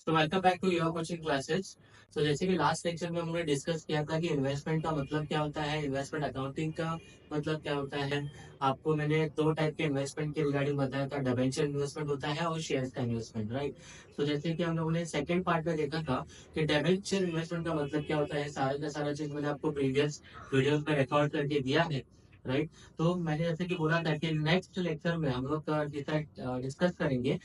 तो welcome back to your coaching classes. तो जैसे कि लास्ट लेक्चर में हमने डिस्कस किया था कि इन्वेस्टमेंट का मतलब क्या होता है, इन्वेस्टमेंट अकाउंटिंग का मतलब क्या होता है। आपको मैंने दो टाइप के इन्वेस्टमेंट के रिगार्डिंग बताया था, डिबेंचर इन्वेस्टमेंट होता है और शेयर्स का इन्वेस्टमेंट, राइट। तो जैसे कि हम लोगों ने सेकंड पार्ट में देखा था कि डिबेंचर इन्वेस्टमेंट का मतलब क्या होता है, सारा का सारा चीज मैंने आपको प्रीवियस वीडियो में रिकॉर्ड करके दिया है, राइट। तो मैंने जैसे कि बोला था कि नेक्स्ट लेक्चर में हम लोग डिस्कस करेंगे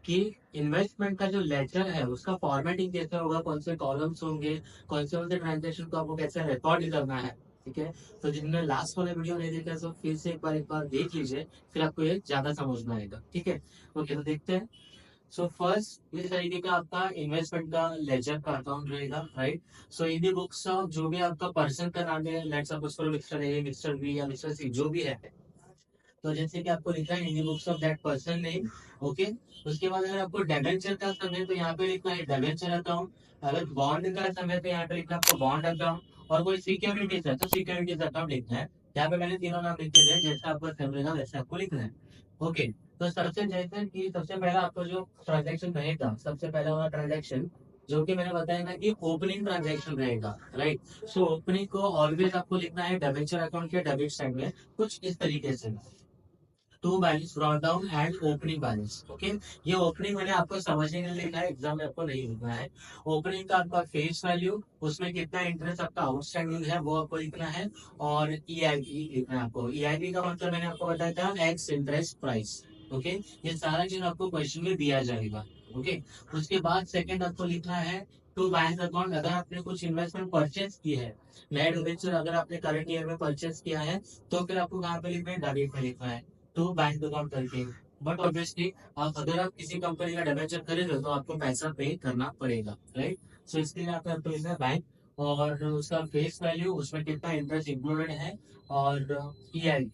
कि इन्वेस्टमेंट का जो लेजर है उसका फॉर्मेटिंग कैसे होगा, कौन से कॉलम्स होंगे, कौन से ट्रांजेक्शन को आपको कैसे रिकॉर्ड करना है। ठीक है। तो जिनने लास्ट वाला वीडियो नहीं देखा तो फिर से एक बार देख लीजिए, फिर आपको ये ज्यादा समझ में आएगा। ठीक है। ओके, तो देखते हैं। सो फर्स्ट इस तरीके का आपका इन्वेस्टमेंट का लेजर का अकाउंट रहेगा, राइट। सो इन दी बुक्स जो भी आपका पर्सन का नाम है, लेट्स सपोज करो मिस्टर ए, मिस्टर बी या मिस्टर सी, जो भी है, तो जैसे कि आपको लिखा है in the books of that person name. Okay. उसके बाद अगर आपको डेबेंचर का समय तो यहाँ पे लिखना है डेबेंचर अकाउंट। अगर बॉन्ड का समय तो यहाँ पे लिखना है आपको बॉन्ड अकाउंट। और कोई सिक्योरिटीज है तो सिक्योरिटीज अकाउंट लिखना है। यहाँ पे मैंने तीनों नाम लिखे थे, जैसा आपको समझेगा वैसे आपको लिखना है। ओके। तो सबसे पहला आपको जो ट्रांजेक्शन रहेगा, सबसे पहला वाला ट्रांजेक्शन जो कि मैंने बताया ना कि ओपनिंग ट्रांजेक्शन रहेगा, राइट। सो ओपनिंग को ऑलवेज आपको लिखना है डेबेंचर अकाउंट के डेबिट साइड में, कुछ इस तरीके से। To balance draw down and opening balance. Okay. ये ओपनिंग मैंने आपको समझने के लिए लिखा है, एग्जाम में आपको नहीं लिखना है। ओपनिंग का आपका फेस वैल्यू, उसमें कितना इंटरेस्ट आपका आउटस्टैंडिंग है वो आपको लिखना है। और ईआईपी लिखना है आपको। ईआईपी का मतलब मैंने आपको बताया था एक्स इंटरेस्ट प्राइस। ओके। ये सारा चीज आपको क्वेश्चन में दिया जाएगा। ओके। उसके बाद सेकंड आपको लिखना है टू बैंक अकाउंट। अगर आपने कुछ इन्वेस्टमेंट परचेज की है, नए डिबेंचर अगर आपने करंट ईयर में परचेज किया है, तो फिर आपको कहाँ पे लिखना है, डेबिट में लिखना है, टू बैंक अकाउंट करके। बट ऑब्वियसली आप अगर आप किसी कंपनी का डिबेंचर खरीद रहे हो तो आपको पैसा पे करना पड़ेगा, राइट। सो इसके लिए आपको लिखना है बैंक, और उसका फेस वैल्यू, उसमें कितना इंटरेस्ट इंक्लूडेड है, और ईआई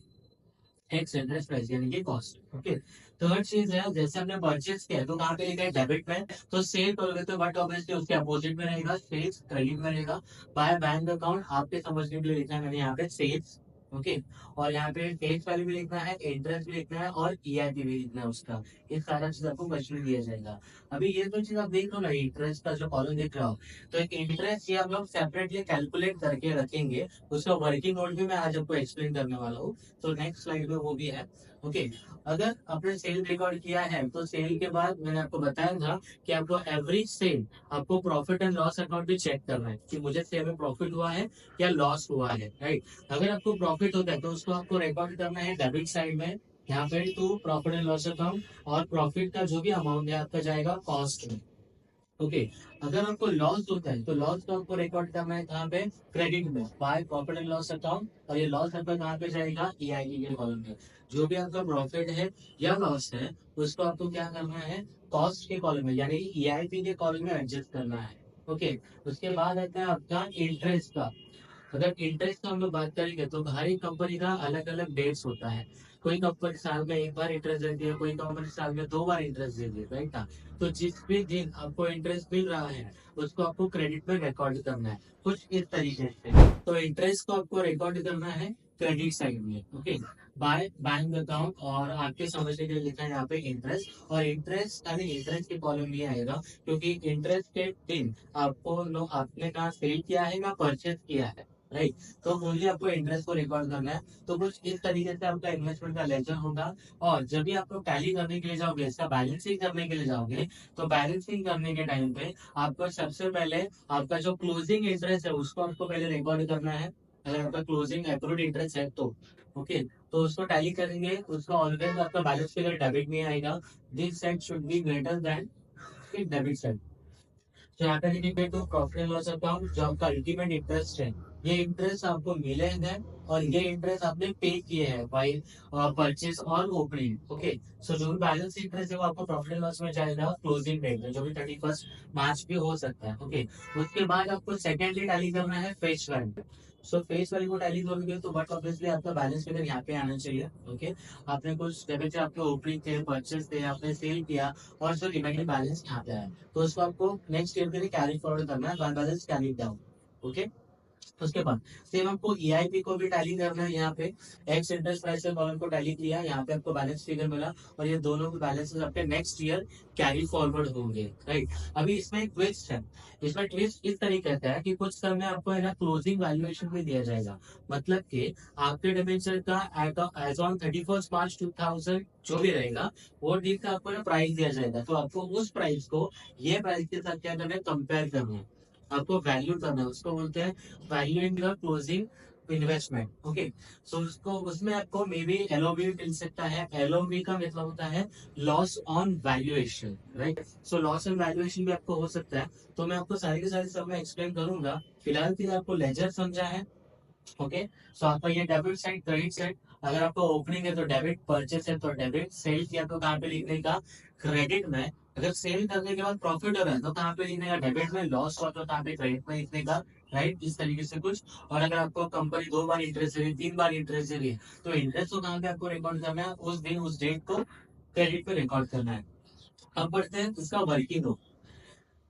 एक्स इंटरेस्ट प्राइस यानी कि कॉस्ट। ओके। थर्ड चीज है, जैसे हमने परचेज किया है तो कहाँ पे लिखा है, डेबिट में। तो सेल करोगे तो बट ऑब्वियसली उसके अपोजिट में रहेगा, सेल्स क्रेडिट में रहेगा। बाय बैंक अकाउंट आपके समझने के लिए लिखा है मैंने यहाँ पे सेल्स। ओके। और यहाँ पे फेस वैल्यू भी लिखना है, इंटरेस्ट भी लिखना है, और ईआईपी भी लिखना है उसका। ये सारा चीज आपको क्वेश्चन में दिया जाएगा। अभी ये तो चीज आप देख लो ना, इंटरेस्ट का जो कॉलम देख रहा हो, तो एक इंटरेस्ट ये हम लोग सेपरेटली कैलकुलेट करके रखेंगे। उसका वर्किंग नोट भी मैं आज आपको एक्सप्लेन करने वाला हूँ। तो नेक्स्ट स्लाइड में वो भी है। ओके। अगर आपने सेल रिकॉर्ड किया है तो सेल के बाद मैंने आपको बताया था कि आपको एवरी सेल आपको प्रॉफिट एंड लॉस अकाउंट भी चेक करना है कि मुझे सेल में प्रॉफिट हुआ है या लॉस हुआ है, राइट। अगर आपको प्रॉफिट होता है तो उसको आपको रिकॉर्ड करना है डेबिट साइड में, यहाँ पे to profit and loss account. और प्रॉफिट का जो भी अमाउंट है आपका जाएगा कॉस्ट में। ओके। अगर आपको लॉस होता है तो लॉस को आपको रिकॉर्ड करना है कहाँ पे, क्रेडिट में, by profit and loss account. और ये लॉस आपका कहाँ पे जाएगा, ईआईपी के कॉलम में। जो भी आपका प्रॉफिट है या लॉस है उसको आपको क्या करना है, कॉस्ट के कॉलम में यानी ईआईपी के कॉलम में एडजस्ट करना है। ओके। उसके बाद आता है आपका इंटरेस्ट का। अगर इंटरेस्ट का हम लोग बात करेंगे तो हर एक कंपनी का अलग अलग डेट्स होता है। कोई कंपनी साल में एक बार इंटरेस्ट देती है, कोई कंपनी साल में दो बार इंटरेस्ट देती है, राइट ना। तो जिस भी दिन आपको इंटरेस्ट मिल रहा है उसको आपको क्रेडिट में रिकॉर्ड करना है, कुछ इस तरीके से। तो इंटरेस्ट को आपको रिकॉर्ड करना है क्रेडिट साइड में। ओके। बाय बैंक अकाउंट, और आपके समझने के लिए लिखा है यहाँ पे इंटरेस्ट। और इंटरेस्ट यानी इंटरेस्ट के कॉलम में आएगा, क्योंकि इंटरेस्ट के दिन आपको लोग आपने कहा सेल किया है ना परचेज किया है, राइट। तो ओनली आपको इंटरेस्ट को रिकॉर्ड करना है। तो कुछ इस तरीके से आपका इन्वेस्टमेंट का लेजर होगा। और जब भी आप लोग टैली करने के लिए जाओगे, इसका बैलेंसिंग करने के लिए जाओगे, तो बैलेंसिंग करने के टाइम पे आपको सबसे पहले आपका जो क्लोजिंग इंटरेस्ट है उसको आपको पहले रिकॉर्ड करना है। अगर आपका क्लोजिंग अप्रूव्ड इंटरेस्ट है तो ओके, तो उसको टैली करेंगे, उसका ऑलवेज आपका बैलेंस फिगर डेबिट में आएगा। This side should be greater than debit side. तो यहाँ पे लिखेंगे तो प्रॉफिट एंड लॉस अकाउंट, जो आपका अल्टीमेट इंटरेस्ट है, ये इंटरेस्ट आपको मिले हैं और ये इंटरेस्ट आपने पे किए हैं बाई परचेज और ओपनिंग। ओके। सो जो भी बैलेंस इंटरेस्ट है वो आपको प्रॉफिट एंड लॉस में जाएगा क्लोजिंग डेट में, जो भी 31 मार्च भी हो सकता है। ओके। उसके बाद आपको सेकेंडली टैली करना है फेस वैल्यू। सो फेस वैल्यू को टैली करोगे तो बट ऑब्वियसली आपका बैलेंस फिगर यहाँ पे आना चाहिए। ओके। आपने कुछ डेबिट आपके ओपनिंग थे, परचेज थे, आपने सेल किया, और जो रिमेनिंग बैलेंस यहाँ पे आया, तो उसको आपको नेक्स्ट ईयर के लिए कैरी फॉरवर्ड करना है, one balance carry down. Okay. उसके बाद सेम आपको ईआईपी को भी टैली करना है। यहाँ पे एक्स इंटरेस्ट प्राइस के कॉलम को टैली किया, यहाँ पे आपको बैलेंस फिगर मिला, और ये दोनों के बैलेंसेस आपके नेक्स्ट ईयर कैरी फॉरवर्ड होंगे, राइट। अभी इसमें एक ट्विस्ट है। इसमें ट्विस्ट इस तरीके का है कि कुछ समय आपको है ना क्लोजिंग वैल्यूएशन भी दिया जाएगा। मतलब कि आपके डिबेंचर का एज ऑन 31 मार्च 2000 जो भी रहेगा, वो डेट का आपको ना प्राइस दिया जाएगा। तो आपको उस प्राइस को ये प्राइस के साथ क्या करना है, कंपेयर करना है, आपको वैल्यू करना है। उसको बोलते हैं value in the closing investment. Okay, so उसको उसमें आपको मे बी एलओबी मिल सकता है। एलओबी का मतलब होता है loss on valuation, right. So loss on valuation भी आपको हो सकता है। तो मैं आपको सारी के सारी सब मैं एक्सप्लेन करूंगा। फिलहाल के लिए आपको लेजर समझा है। ओके, सो आपका ये डेबिट साइड, क्रेडिट साइड, अगर आपको ओपनिंग है तो डेबिट, परचेस है तो डेबिट, सेल किया तो कहाँ पे लिखने का, क्रेडिट में। अगर सेल करने के बाद प्रॉफिट हो रहा है तो कहाँ पे लिखने का, डेबिट में। लॉस हुआ तो कहाँ पे, क्रेडिट में लिखने का, राइट। इस तरीके से कुछ। और अगर आपको कंपनी 2 बार इंटरेस्ट दे रही है, 3 बार इंटरेस्ट दे रही है, तो इंटरेस्ट को कहाँ पे आपको रिकॉर्ड करना है, उस दिन उस डेट को क्रेडिट पे रिकॉर्ड करना है। अब बढ़ते हैं इसका वर्किंग हो।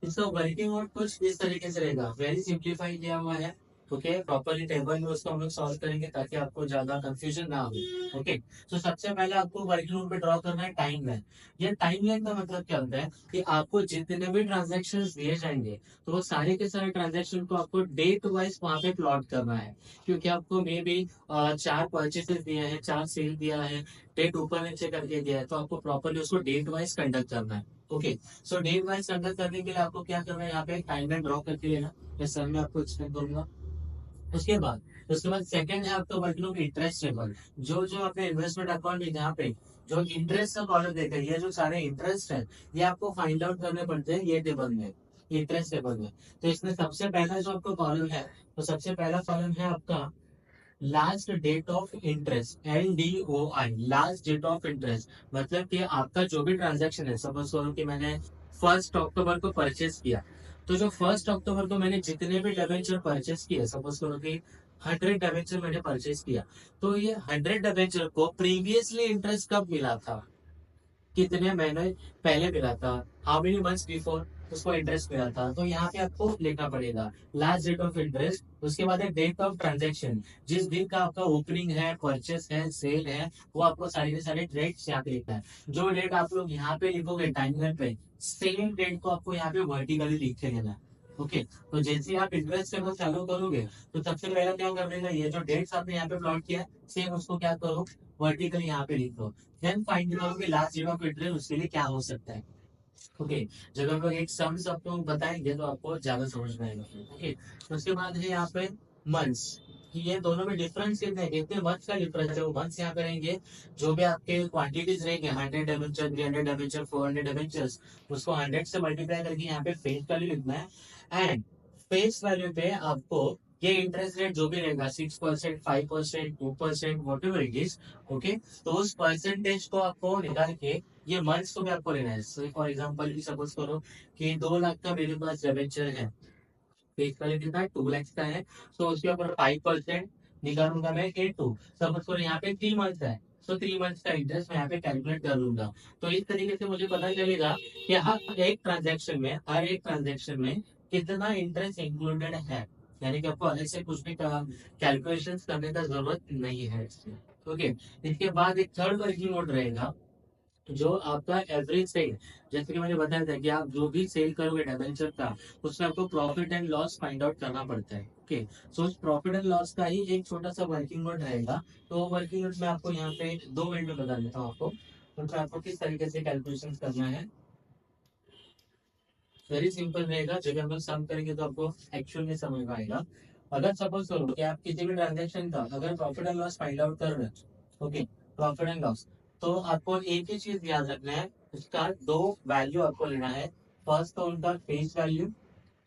इसका वर्किंग और कुछ इस तरीके से रहेगा, वेरी सिंप्लीफाई किया हुआ है। ओके, प्रॉपरली टेबल में उसको हम लोग सॉल्व करेंगे ताकि आपको ज्यादा कंफ्यूजन ना हो। ओके, तो सबसे पहले आपको वर्किंग नोट पे ड्रॉ करना है टाइम लाइन। ये टाइम लाइन का मतलब क्या होता है कि आपको जितने भी ट्रांजेक्शन दिए जाएंगे, तो वो सारे के सारे ट्रांजेक्शन को आपको डेट वाइज वहां पे प्लॉट करना है। क्योंकि आपको मे बी 4 परचेसेस दिए हैं, 4 सेल दिया है, डेट ऊपर नीचे करके दिया है, तो आपको प्रॉपरली उसको डेट वाइज कंडक्ट करना है। ओके, सो डेट वाइज कंडक्ट करने के लिए आपको क्या करना है, यहाँ पे टाइम लाइन ड्रॉ करके लेना। मैं सर में आपको एक्सप्लेन करूंगा। उसके बाद सेकंड है आपका वर्किंग इंटरेस्ट टेबल। जो जो आपने इन्वेस्टमेंट अकाउंट में जहाँ पे जो इंटरेस्ट का कॉलम देखा है, ये जो सारे इंटरेस्ट है, ये आपको फाइंड आउट करने पड़ते हैं ये टेबल में, इंटरेस्ट टेबल में। तो इसमें सबसे पहला जो आपका कॉलम है, तो सबसे पहला कॉलम है आपका last date of interest, LDOI, last date of interest. मतलब कि आपका जो भी ट्रांजेक्शन है, सपोज करो कि मैंने 1 अक्टूबर को परचेस किया, तो जो 1 अक्टूबर को मैंने जितने भी डिबेंचर परचेस किए, सपोज करो कि 100 डिबेंचर मैंने परचेस किया, तो ये 100 डिबेंचर को प्रीवियसली इंटरेस्ट कब मिला था, कितने महीने पहले मिला था, हाउ मेनी मंथ्स बिफोर उसको इंटरेस्ट मिला था। तो यहाँ पे आपको लिखना पड़ेगा लास्ट डेट ऑफ इंटरेस्ट। उसके बाद है डेट ऑफ ट्रांजेक्शन, जिस दिन का आपका ओपनिंग है, परचेस है, सेल है, वो आपको सारे के सारे डेट्स यहाँ पे लिखना है। जो डेट आप लोग यहाँ पे लिखोगे टाइमलाइन पे, सेम डेट को आपको यहाँ पे वर्टिकली लिख के लेना है। ओके, तो जैसे ही आप इन्वेस्ट करना चालू करोगे, तो सबसे पहले क्या कर लेना, ये जो डेट्स आपने यहाँ पे प्लॉट किया, सेम उसको क्या करो, वर्टिकली यहाँ पे लिख दो। देन फाइंड करोगे लास्ट डेट ऑफ इंटरेस्ट, उसके लिए क्या हो सकता है। ओके, जब हम लोग एक सम्स आपको बताएंगे तो आपको ज्यादा समझ में आएगा। ओके, उसके बाद है यहाँ पे मंथ्स, कि ये दोनों में डिफरेंस कितने हैं, कितने मंथ्स का डिफरेंस है, वो मंथ्स यहाँ पे रहेंगे। जो भी आपके क्वांटिटीज रहेंगे, 100 डिबेंचर, 300 डिबेंचर, 400 डिबेंचर्स, उसको 100 से मल्टीप्लाई करके यहाँ पे फेस वैल्यू लिखना है। एंड फेस वैल्यू पे आपको ये इंटरेस्ट रेट जो भी रहेगा, 6%, 5%, 2%, what ever it is. Okay, तो उस परसेंटेज को आपको निकाल के ये मंथ्स को भी आपको लेना है। फॉर एग्जाम्पल सपोज करो कि 2 लाख का मेरे पास डिबेंचर है, फेस वैल्यू कितना है, 2 लाख का है, तो उसके ऊपर 5% निकालूंगा मैं, 8 सपोज करो यहाँ पे 3 मंथ है, तो 3 मंथ का इंटरेस्ट मैं यहाँ पे कैलकुलेट कर लूंगा। तो इस तरीके से मुझे पता चलेगा कि हर एक ट्रांजेक्शन में कितना इंटरेस्ट इंक्लूडेड है। यानी कि आपको अलग से कुछ भी कैलकुलेशन करने का जरूरत नहीं है इसमें। ओके, इसके बाद एक थर्ड वर्किंग नोट रहेगा, जो आपका एवरेज सेल। जैसे कि मैंने बताया था कि आप जो भी सेल करोगे डिबेंचर का, उसमें आपको profit and loss find out करना पड़ता है। ओके, सो उस प्रॉफिट एंड लॉस का ही एक छोटा सा वर्किंग नोट रहेगा। तो वर्किंग नोट में आपको यहाँ पे 2 मिनट में बता देता हूँ आपको, तो आपको किस तरीके से कैलकुलेशन करना है। वेरी सिंपल रहेगा, जब हम लोग सम करेंगे तो आपको एक्चुअल में समझ में आएगा। अगर सपोज करो कि आप किसी भी ट्रांजेक्शन का अगर profit and loss find out कर रहे हैं, ओके, प्रॉफिट एंड लॉस, तो आपको एक ही चीज याद रखना है, उसका 2 वैल्यू आपको लेना है। फर्स्ट तो उनका फेस वैल्यू,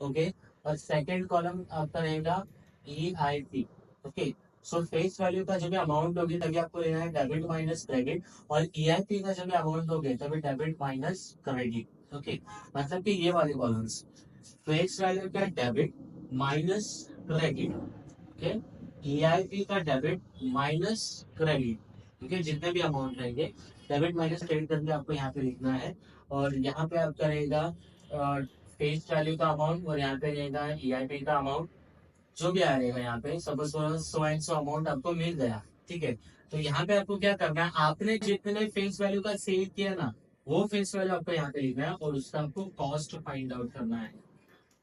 ओके, और सेकेंड कॉलम आपका रहेगा EIP। ओके, सो फेस वैल्यू का जब अमाउंट होगी तभी आपको लेना है डेबिट माइनस क्रेडिट, और EIP का जब अमाउंट होगी तभी डेबिट माइनस क्रेडिट। ओके, मतलब कि ये वाले कॉलम्स, फेस वैल्यू का debit minus credit, okay, EIP का डेबिट माइनस क्रेडिट, ठीक है, जितने भी अमाउंट रहेंगे डेबिट माइनस क्रेडिट करके आपको यहाँ पे लिखना है। और यहाँ पे आपका रहेगा फेस वैल्यू का अमाउंट, और यहाँ पे रहेगा EIP का अमाउंट। जो भी आएगा यहाँ पे, suppose so and so amount आपको मिल गया, ठीक है। तो यहाँ पे आपको क्या करना है, आपने जितने फेस वैल्यू का सेल किया ना, वो फेस वैल्यू आपको यहाँ पे लिखना है और उसका आपको कॉस्ट फाइंड आउट करना है।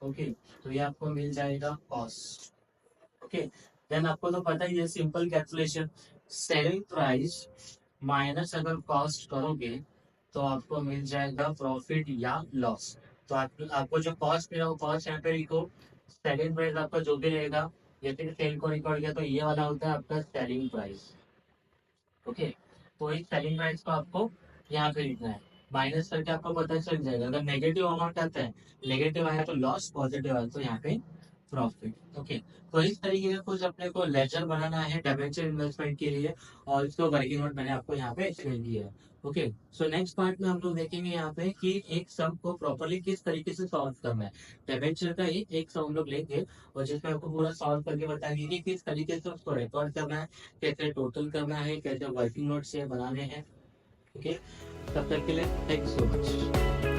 ओके, तो ये आपको मिल जाएगा कॉस्ट। ओके, देन आपको तो पता ही है simple calculation, selling price minus अगर कॉस्ट करोगे तो आपको मिल जाएगा प्रॉफिट या लॉस। तो आपको जो कॉस्ट मिला वो कॉस्ट यहाँ पे लिखो, सेलिंग प्राइस आपका जो भी रहेगा, जैसे कि सेल को रिकॉर्ड किया तो ये वाला होता है आपका सेलिंग प्राइस। ओके, तो इस सेलिंग प्राइस को आपको यहाँ पे लिखना है, माइनस करके आपको पता चल जाएगा। अगर नेगेटिव अमाउंट आता है, नेगेटिव आया तो लॉस, पॉजिटिव आया तो यहाँ पे प्रॉफिट। ओके, तो इस तरीके का कुछ अपने को लेजर बनाना है डिबेंचर इन्वेस्टमेंट के लिए, और इसको वर्किंग नोट मैंने आपको यहाँ पे एक्सप्लेन किया है। ओके, सो नेक्स्ट पार्ट में हम लोग देखेंगे यहाँ पे कि एक सम को प्रॉपर्ली किस तरीके से सॉल्व करना है। डिबेंचर का ही एक सम हम लोग लेंगे और जिसमें आपको पूरा सॉल्व करके बताएंगे कि किस तरीके से उसको रिकॉर्ड करना है, कैसे टोटल करना है, कैसे वर्किंग नोट से बनाने हैं। ओके, तब तक के लिए थैंक सो मच।